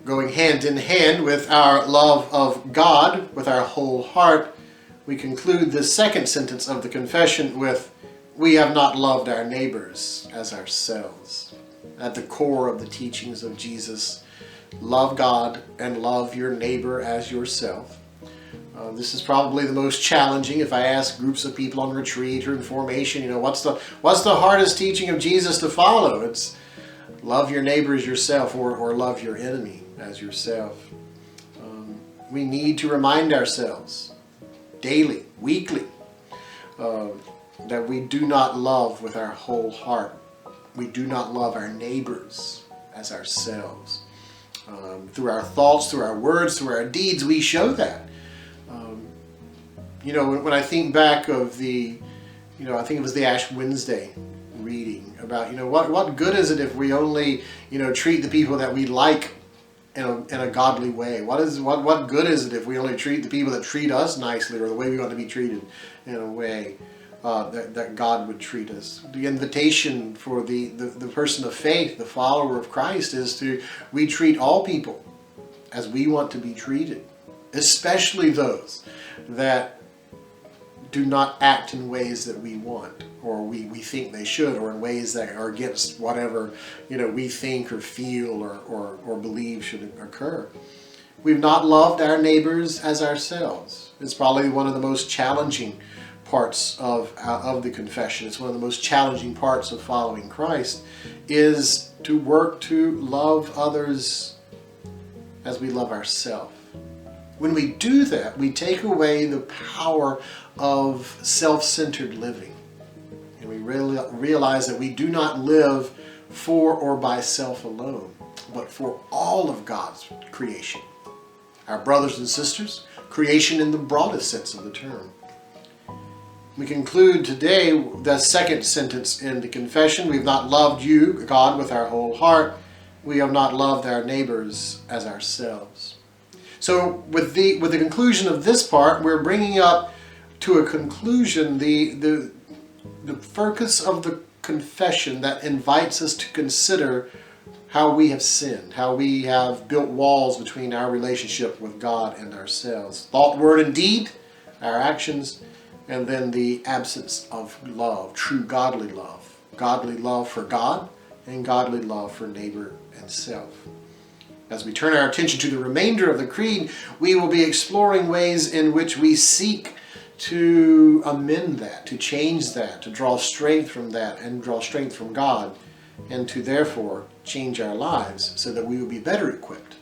going hand in hand with our love of God with our whole heart, we conclude the second sentence of the confession with, "We have not loved our neighbors as ourselves." At the core of the teachings of Jesus, love God and love your neighbor as yourself. This is probably the most challenging. If I ask groups of people on retreat or in formation, what's the hardest teaching of Jesus to follow? It's love your neighbor as yourself, or love your enemy as yourself. We need to remind ourselves daily, weekly, that we do not love with our whole heart. We do not love our neighbors as ourselves. Through our thoughts, through our words, through our deeds, we show that. When I think back of I think it was the Ash Wednesday reading about, what good is it if we only, treat the people that we like in a godly way? What good is it if we only treat the people that treat us nicely, or the way we want to be treated in a way that God would treat us? The invitation for the person of faith, the follower of Christ, is we treat all people as we want to be treated, especially those that do not act in ways that we want, or we think they should, or in ways that are against whatever we think or feel or believe should occur. We've not loved our neighbors as ourselves. It's probably one of the most challenging parts of the confession. It's one of the most challenging parts of following Christ, is to work to love others as we love ourselves. When we do that, we take away the power of self-centered living. And we realize that we do not live for or by self alone, but for all of God's creation. Our brothers and sisters, creation in the broadest sense of the term. We conclude today the second sentence in the confession. We've not loved you, God, with our whole heart. We have not loved our neighbors as ourselves. So with the conclusion of this part, we're bringing up to a conclusion the focus of the confession that invites us to consider how we have sinned, how we have built walls between our relationship with God and ourselves. Thought, word, and deed, our actions, and then the absence of love, true godly love for God and godly love for neighbor and self. As we turn our attention to the remainder of the Creed, we will be exploring ways in which we seek to amend that, to change that, to draw strength from that and draw strength from God, and to therefore change our lives so that we will be better equipped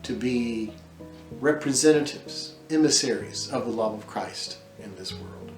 to be representatives, emissaries of the love of Christ in this world.